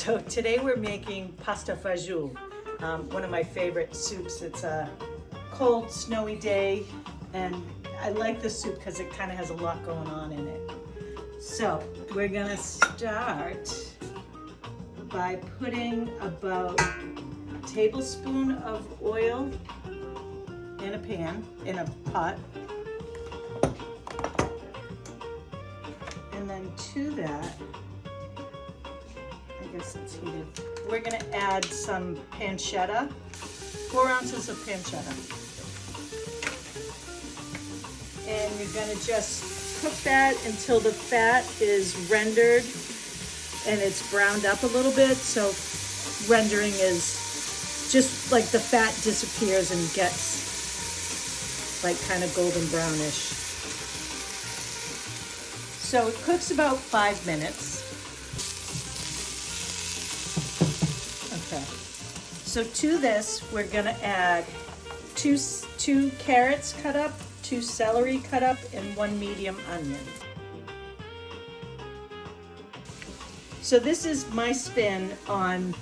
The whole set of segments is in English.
So today we're making pastaefagioli, one of my favorite soups. It's a cold, snowy day, and I like this soup because it kind of has a lot going on in it. So we're gonna start by putting about a tablespoon of oil in a pan, in a pot. And then to that, I guess it's heated, we're gonna add some pancetta, 4 ounces of pancetta. And you're gonna just cook that until the fat is rendered and it's browned up a little bit. So rendering is just like the fat disappears and gets like kind of golden brownish. So it cooks about 5 minutes. Okay. So to this, we're gonna add two carrots cut up, 2 celery cut up, and 1 medium onion. So this is my spin on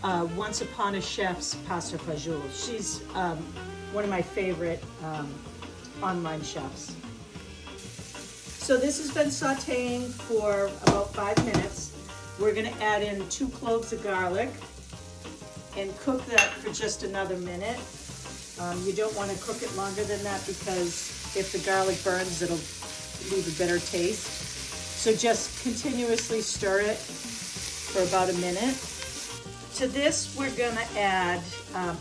Once Upon a Chef's pastaefagioli. She's one of my favorite online chefs. So this has been sauteing for about 5 minutes. We're gonna add in 2 cloves of garlic and cook that for just another minute. You don't want to cook it longer than that because if the garlic burns, it'll leave a bitter taste. So just continuously stir it for about a minute. To this, we're gonna add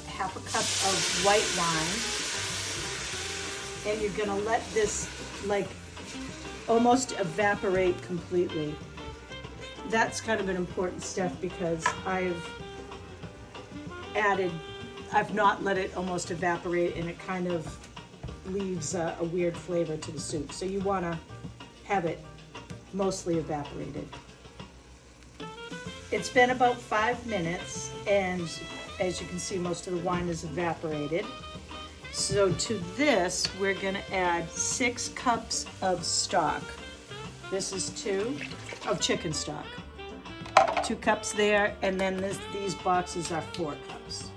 half a cup of white wine. And you're gonna let this like almost evaporate completely. That's kind of an important step because I've not let it almost evaporate and it kind of leaves a weird flavor to the soup. So you want to have it mostly evaporated. It's been about 5 minutes and as you can see, most of the wine is evaporated. So to this, we're gonna add 6 cups of stock. This is 2 of chicken stock. 2 cups there, and then these boxes are 4 cups.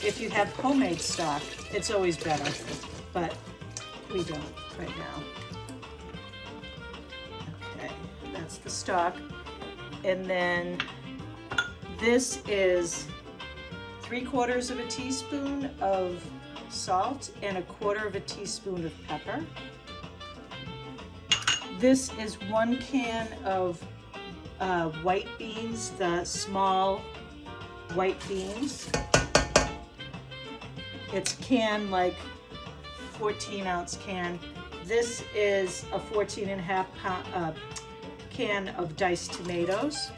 If you have homemade stock, it's always better, but we don't right now. Okay, that's the stock. And then this is 3/4 of a teaspoon of salt and 1/4 of a teaspoon of pepper. This is 1 can of white beans, the small white beans. It's can, like 14-ounce can. This is a 14.5 pound can of diced tomatoes.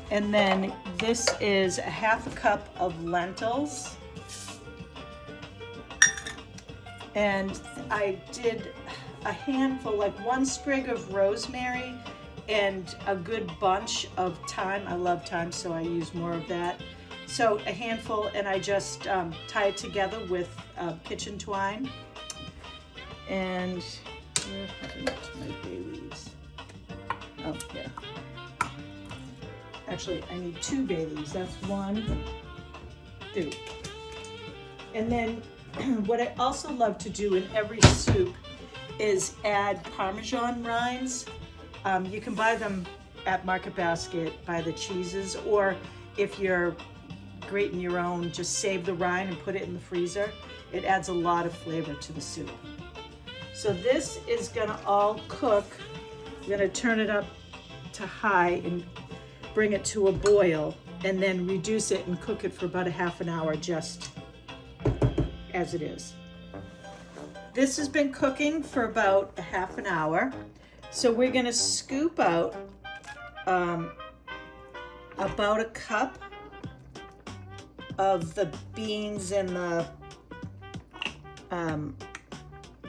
And then this is a 1/2 cup of lentils. And I did a handful, like 1 sprig of rosemary and a good bunch of thyme. I love thyme, so I use more of that. So a handful, and I just tie it together with kitchen twine. And where happened to my bay leaves? Oh, yeah. Actually, I need 2 bay leaves. That's 1, 2. And then what I also love to do in every soup is add Parmesan rinds. You can buy them at Market Basket by the cheeses, or if you're grating your own, just save the rind and put it in the freezer. It adds a lot of flavor to the soup. So this is gonna all cook. We're gonna turn it up to high and bring it to a boil, and then reduce it and cook it for about a 1/2 hour just as it is. This has been cooking for about a 1/2 hour. So we're gonna scoop out about a cup of the beans and the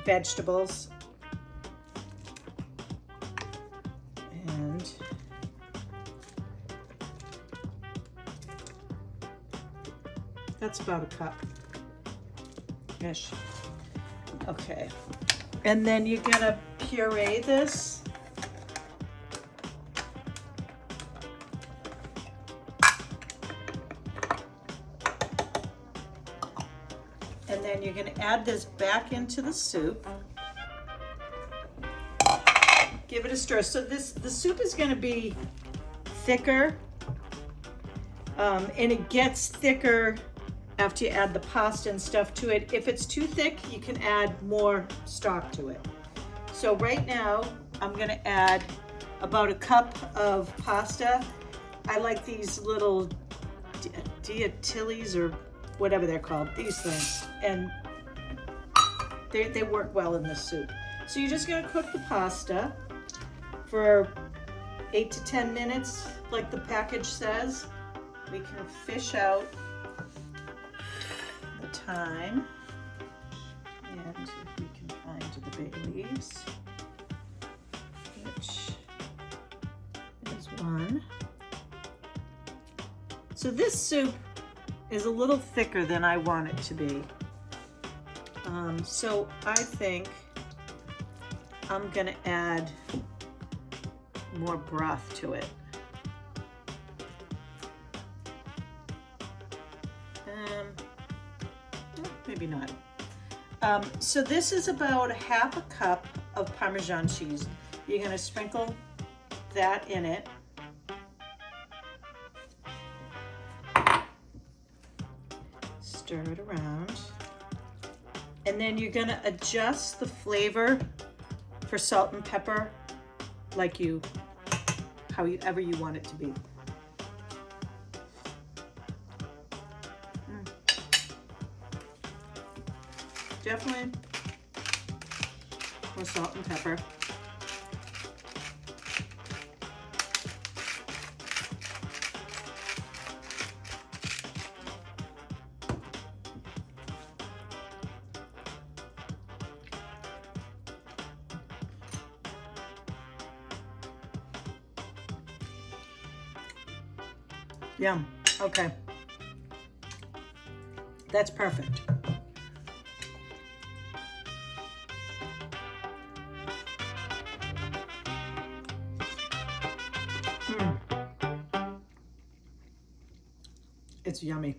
vegetables. And that's about a cup-ish. Okay. And then you're gonna puree this And then you're gonna add this back into the soup. Give it a stir. So the soup is gonna be thicker, and it gets thicker after you add the pasta and stuff to it. If it's too thick, you can add more stock to it. So right now, I'm gonna add about a cup of pasta. I like these little ditalini or whatever they're called, these things. And they work well in this soup. So you're just gonna cook the pasta for 8 to 10 minutes, like the package says. We can fish out the thyme, and if we can find the bay leaves, which is one. So this soup is a little thicker than I want it to be. So I think I'm gonna add more broth to it. Maybe not. So this is about a half a cup of Parmesan cheese. You're gonna sprinkle that in it. Stir it around. And then you're gonna adjust the flavor for salt and pepper like however you want it to be. Definitely more salt and pepper. Yum. Okay. That's perfect. It's yummy.